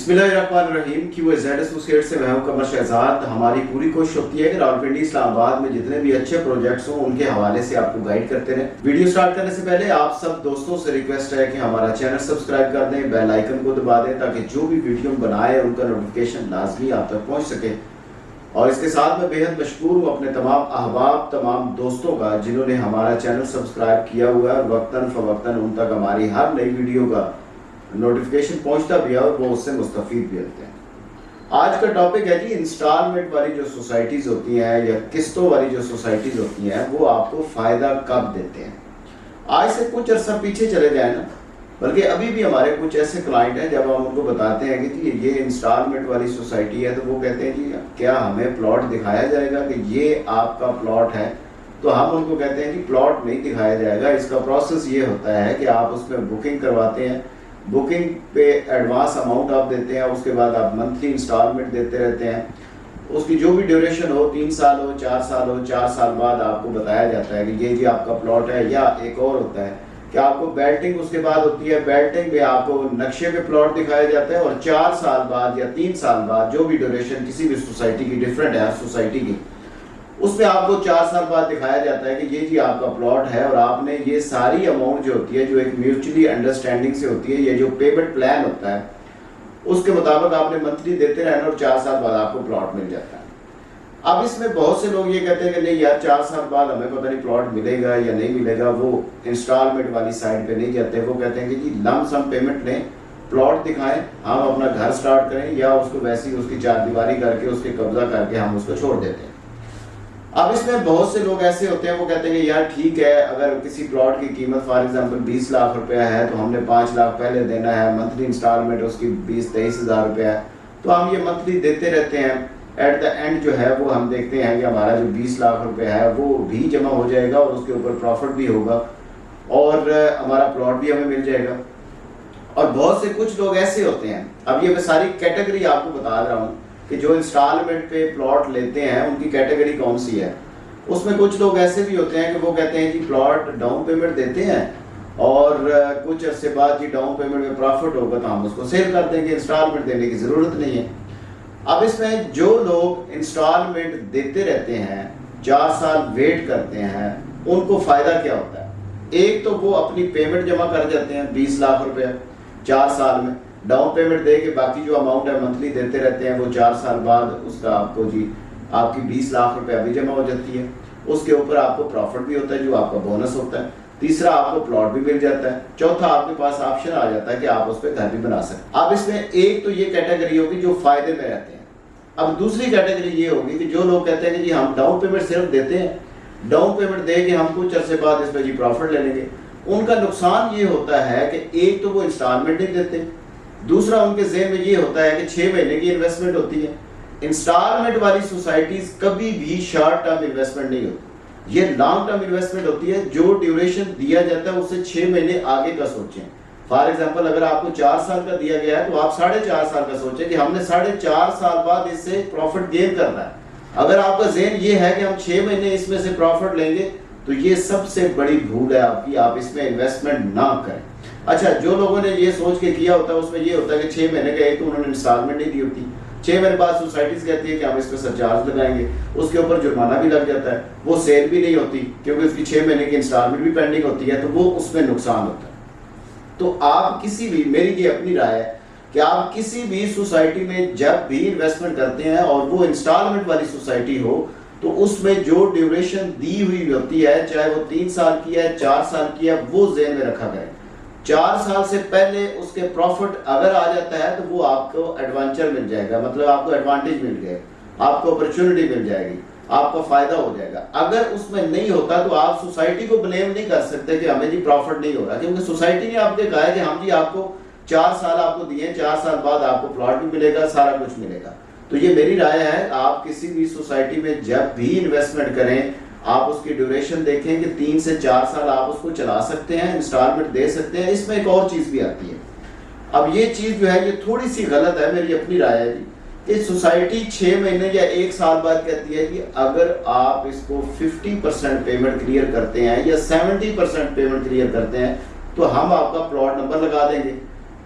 बिस्मिल्लाहिर्रहमानिर्रहीम QAZ associate से मैं हूं कमर शहजाद। हमारी पूरी कोशिश होती है कि रावलपिंडी इस्लामाबाद में जितने भी अच्छे प्रोजेक्ट्स हों उनके हवाले से आपको गाइड करते रहें। वीडियो स्टार्ट करने से पहले आप सब दोस्तों से रिक्वेस्ट है कि हमारा चैनल सब्सक्राइब कर दें, बेल आइकन को दबा दें ताकि जो भी वीडियो बनाए उनका नोटिफिकेशन लाजमी आप तक पहुँच सके। और इसके साथ मैं बेहद मशकूर हूँ अपने तमाम अहबाब, तमाम दोस्तों का जिन्होंने हमारा चैनल सब्सक्राइब किया हुआ है। वक्तन फवक्तन उन तक हमारी हर नई वीडियो का नोटिफिकेशन पहुंचता भी है और वो उससे मुस्तफीद भी होते हैं। आज का टॉपिक है जी इंस्टॉलमेंट वाली जो सोसाइटीज़ होती हैं या किस्तों वाली जो सोसाइटीज़ होती हैं वो आपको फ़ायदा कब देते हैं। आज से कुछ अर्सा पीछे चले जाए ना, बल्कि अभी भी हमारे कुछ ऐसे क्लाइंट हैं जब हम उनको बताते हैं कि जी ये इंस्टॉलमेंट वाली सोसाइटी है तो वो कहते हैं जी क्या हमें प्लॉट दिखाया जाएगा कि ये आपका प्लॉट है। तो हम उनको कहते हैं कि प्लॉट नहीं दिखाया जाएगा। इसका प्रोसेस ये होता है कि आप उसमें बुकिंग करवाते हैं, बुकिंग पे एडवांस अमाउंट आप देते हैं, उसके बाद आप मंथली इंस्टॉलमेंट देते रहते हैं। उसकी जो भी ड्यूरेशन हो, 3 साल हो, 4 साल हो, 4 साल बाद आपको बताया जाता है कि ये जी आपका प्लॉट है। या एक और होता है कि आपको बेल्टिंग उसके बाद होती है, बेल्टिंग में आपको नक्शे पे प्लॉट दिखाया जाता है और 4 साल बाद या 3 साल बाद जो भी ड्यूरेशन किसी भी सोसाइटी की डिफरेंट है सोसाइटी की, उसमें आपको 4 साल बाद दिखाया जाता है कि ये जी आपका प्लॉट है और आपने ये सारी अमाउंट जो होती है जो एक म्यूचुअली अंडरस्टैंडिंग से होती है, ये जो पेमेंट प्लान होता है उसके मुताबिक आपने मंथली देते रहना और 4 साल बाद आपको प्लॉट मिल जाता है। अब इसमें बहुत से लोग ये कहते हैं कि नहीं यार 4 साल बाद हमें पता नहीं प्लॉट मिलेगा या नहीं मिलेगा, वो इंस्टॉलमेंट वाली साइड पे नहीं जाते। वो कहते हैं कि जी लम सम पेमेंट लें, प्लॉट दिखाएं, हम अपना घर स्टार्ट करें या उसको वैसी उसकी चारदीवारी करके उसके कब्जा करके हम उसको छोड़ देते हैं। अब इसमें बहुत से लोग ऐसे होते हैं वो कहते हैं कि यार ठीक है, अगर किसी प्लॉट की कीमत फॉर एग्जांपल 20 लाख रुपया है तो हमने 5 लाख पहले देना है, मंथली इंस्टॉलमेंट उसकी 20-23 हज़ार रुपया है, तो हम ये मंथली देते रहते हैं। एट द एंड जो है वो हम देखते हैं कि हमारा जो 20 लाख रुपया है वो भी जमा हो जाएगा और उसके ऊपर प्रॉफिट भी होगा और हमारा प्लॉट भी हमें मिल जाएगा। और बहुत से कुछ लोग ऐसे होते हैं, अब ये मैं सारी कैटेगरी आपको बता रहा हूँ कि जो इंस्टॉलमेंट पे प्लॉट लेते हैं उनकी कैटेगरी कौन सी है। उसमें कुछ लोग ऐसे भी होते हैं कि वो कहते हैं कि प्लॉट डाउन पेमेंट देते हैं और कुछ अरसे बाद जी डाउन पेमेंट में प्रॉफिट होगा तो हम उसको सेल कर देंगे, इंस्टॉलमेंट देने की ज़रूरत नहीं है। अब इसमें जो लोग इंस्टॉलमेंट देते रहते हैं, 4 साल वेट करते हैं, उनको फ़ायदा क्या होता है। एक तो वो अपनी पेमेंट जमा कर जाते हैं 20 लाख रुपया 4 साल में, डाउन पेमेंट दे के बाकी जो अमाउंट है मंथली देते रहते हैं, वो 4 साल बाद उसका आपको जी आपकी 20 लाख रुपए अभी जमा हो जाती है। उसके ऊपर आपको प्रॉफिट भी होता है जो आपका बोनस होता है। तीसरा आपको प्लॉट भी मिल जाता है। चौथा आपके पास ऑप्शन आ जाता है कि आप उस पर घर भी बना सकते हैं। अब इसमें एक तो ये कैटेगरी होगी जो फायदे में रहते हैं। अब दूसरी कैटेगरी ये होगी कि जो लोग कहते हैं कि जी हम डाउन पेमेंट सिर्फ देते हैं, डाउन पेमेंट दे के हम कुछ अर्से बाद इस पर जी प्रॉफिट ले लेंगे। उनका नुकसान ये होता है कि एक तो वो इंस्टॉलमेंट नहीं देते, दूसरा उनके ज़हन में ये होता है कि 6 महीने की इन्वेस्टमेंट होती है। इंस्टॉलमेंट वाली सोसाइटीज कभी भी शॉर्ट टर्म इन्वेस्टमेंट नहीं होती, ये लॉन्ग टर्म इन्वेस्टमेंट होती है। जो ड्यूरेशन दिया जाता है उससे 6 महीने आगे का सोचें। फॉर एग्जांपल अगर आपको 4 साल का दिया गया है तो आप 4.5 साल का सोचें कि हमने 4.5 साल बाद इससे प्रॉफिट गेन करना है। अगर आपका ज़हन ये है कि हम 6 महीने इसमें से प्रॉफिट लेंगे तो ये सबसे बड़ी भूल है आपकी, आप इसमें इन्वेस्टमेंट ना करें। अच्छा, जो लोगों ने ये सोच के किया होता है उसमें ये होता है कि 6 महीने का एक तो उन्होंने इंस्टॉलमेंट नहीं दी होती, 6 महीने बाद सोसाइटीज कहती है कि हम इस पर सरचार्ज लगाएंगे, उसके ऊपर जुर्माना भी लग जाता है, वो सेल भी नहीं होती क्योंकि उसकी 6 महीने की इंस्टॉलमेंट भी पेंडिंग होती है, तो वो उसमें नुकसान होता है। तो आप किसी भी, मेरी ये अपनी राय है कि आप किसी भी सोसाइटी में जब भी इन्वेस्टमेंट करते हैं और वो इंस्टॉलमेंट वाली सोसाइटी हो तो उसमें जो ड्यूरेशन दी हुई होती है, चाहे वो 3 साल की है, 4 साल की है, वो ज़हन में रखा करें। 4 साल से पहले उसके प्रॉफिट अगर आ जाता है तो वो आपको एडवेंचर मिल जाएगा, मतलब आपको एडवांटेज मिल जाएगा, आपको अपॉर्चुनिटी मिल जाएगी, आपका फायदा हो जाएगा। अगर उसमें नहीं होता तो आप सोसाइटी को ब्लेम नहीं कर सकते कि हमें जी प्रॉफिट नहीं हो रहा, क्योंकि सोसाइटी ने आपके कहा है कि हम जी आपको 4 साल आपको दिए, 4 साल बाद आपको प्लॉट भी मिलेगा, सारा कुछ मिलेगा। तो ये मेरी राय है, आप किसी भी सोसाइटी में जब भी इन्वेस्टमेंट करें आप उसकी ड्यूरेशन देखें कि 3 से 4 साल आप उसको चला सकते हैं, इंस्टॉलमेंट दे सकते हैं। इसमें एक और चीज़ भी आती है। अब ये चीज़ जो है ये थोड़ी सी गलत है, मेरी अपनी राय है कि सोसाइटी 6 महीने या 1 साल बाद कहती है कि अगर आप इसको 50% पेमेंट क्लियर करते हैं या 70% पेमेंट क्लियर करते हैं तो हम आपका प्लॉट नंबर लगा देंगे।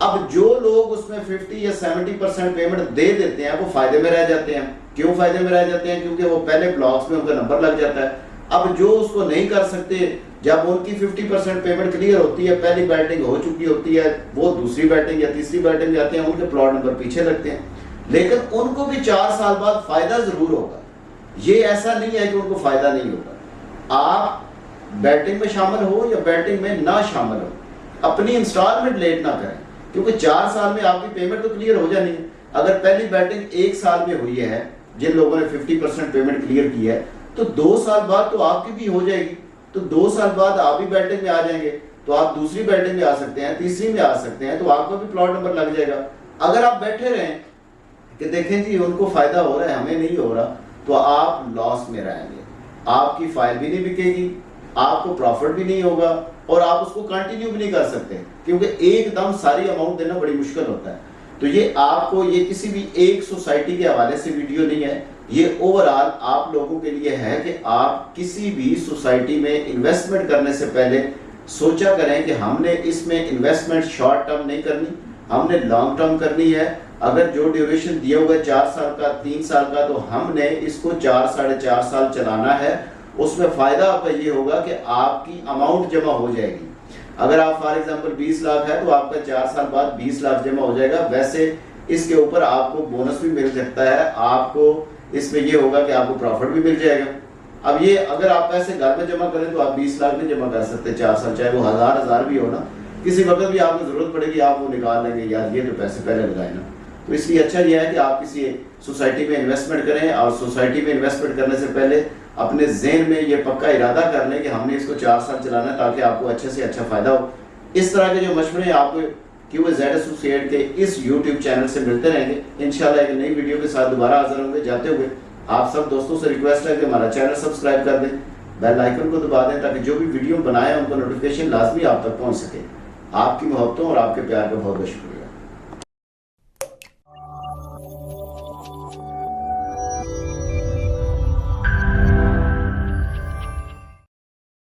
अब जो लोग उसमें 50 या 70% पेमेंट दे देते हैं वो फायदे में रह जाते हैं। क्यों फायदे में रह जाते हैं? क्योंकि वो पहले ब्लॉक्स में उनका नंबर लग जाता है। अब जो उसको नहीं कर सकते, जब उनकी 50% पेमेंट क्लियर होती है, पहली बैटिंग हो चुकी होती है, वो दूसरी बैटिंग या तीसरी बैटिंग जाते हैं, उनके प्लॉट नंबर पीछे लगते हैं, लेकिन उनको भी 4 साल बाद फायदा जरूर होगा। ये ऐसा नहीं है कि उनको फायदा नहीं होगा। आप बैटिंग में शामिल हो या बैटिंग में ना शामिल हो, अपनी इंस्टॉलमेंट लेट ना करें, क्योंकि 4 साल में आपकी पेमेंट तो क्लियर हो जानी है। अगर पहली बैटिंग 1 साल में हुई है, जिन लोगों ने 50% पेमेंट क्लियर की है, तो 2 साल बाद तो आपकी भी हो जाएगी। तो 2 साल बाद आप भी बैटिंग में आ जाएंगे, तो आप दूसरी बैटिंग में आ सकते हैं, तीसरी में आ सकते हैं, तो आपका भी प्लॉट नंबर लग जाएगा। अगर आप बैठे रहें कि देखें जी उनको फायदा हो रहा है, हमें नहीं हो रहा, तो आप लॉस में रहेंगे। आपकी फाइल भी नहीं बिकेगी, आपको प्रॉफिट भी नहीं होगा, और आप उसको कंटिन्यू भी नहीं कर सकते, क्योंकि एकदम सारी अमाउंट देना बड़ी मुश्किल होता है। तो ये आपको, ये किसी भी एक सोसाइटी के हवाले से वीडियो नहीं है, ये ओवरऑल आप लोगों के लिए है कि आप किसी भी सोसाइटी में इन्वेस्टमेंट करने से पहले सोचा करें कि हमने इसमें इन्वेस्टमेंट शॉर्ट टर्म नहीं करनी, हमने लॉन्ग टर्म करनी है। अगर जो ड्यूरेशन दिया हुआ है 4 साल का, 3 साल का, तो हमने इसको 4 साढ़े 4 साल चलाना है। उसमें फायदा आपका ये होगा कि आपकी अमाउंट जमा हो जाएगी। अगर आप फॉर एग्जांपल 20 लाख है, तो आपका 4 साल बाद 20 लाख जमा हो जाएगा। वैसे इसके ऊपर आपको बोनस भी मिल सकता है, आपको इसमें ये होगा कि आपको प्रॉफिट भी मिल जाएगा। अब ये अगर आप पैसे घर में जमा करें तो आप 20 लाख भी जमा कर सकते हैं 4 साल, चाहे वो हजार भी हो ना, किसी वक्त भी आपको जरूरत पड़ेगी, आप वो निकाल लेंगे, यार ये तो पैसे पहले लगाए ना। तो इसलिए अच्छा यह है कि आप किसी सोसाइटी में इन्वेस्टमेंट करें, और सोसाइटी में इन्वेस्टमेंट करने से पहले अपने ज़हन में ये पक्का इरादा कर लें कि हमने इसको 4 साल चलाना है, ताकि आपको अच्छे से अच्छा फायदा हो। इस तरह के जो मशवरे आपको QAZ एसोसिएट के इस YouTube चैनल से मिलते रहेंगे। इंशाल्लाह एक नई वीडियो के साथ दोबारा हाजिर होंगे। जाते हुए आप सब दोस्तों से रिक्वेस्ट है कि हमारा चैनल सब्सक्राइब कर दें, बेल आइकन को दबा दें, ताकि जो भी वीडियो बनाए उनको नोटिफिकेशन लाजमी आप तक पहुंच सके। आपकी मोहब्बतों और आपके प्यार का बहुत बहुत शुक्रिया।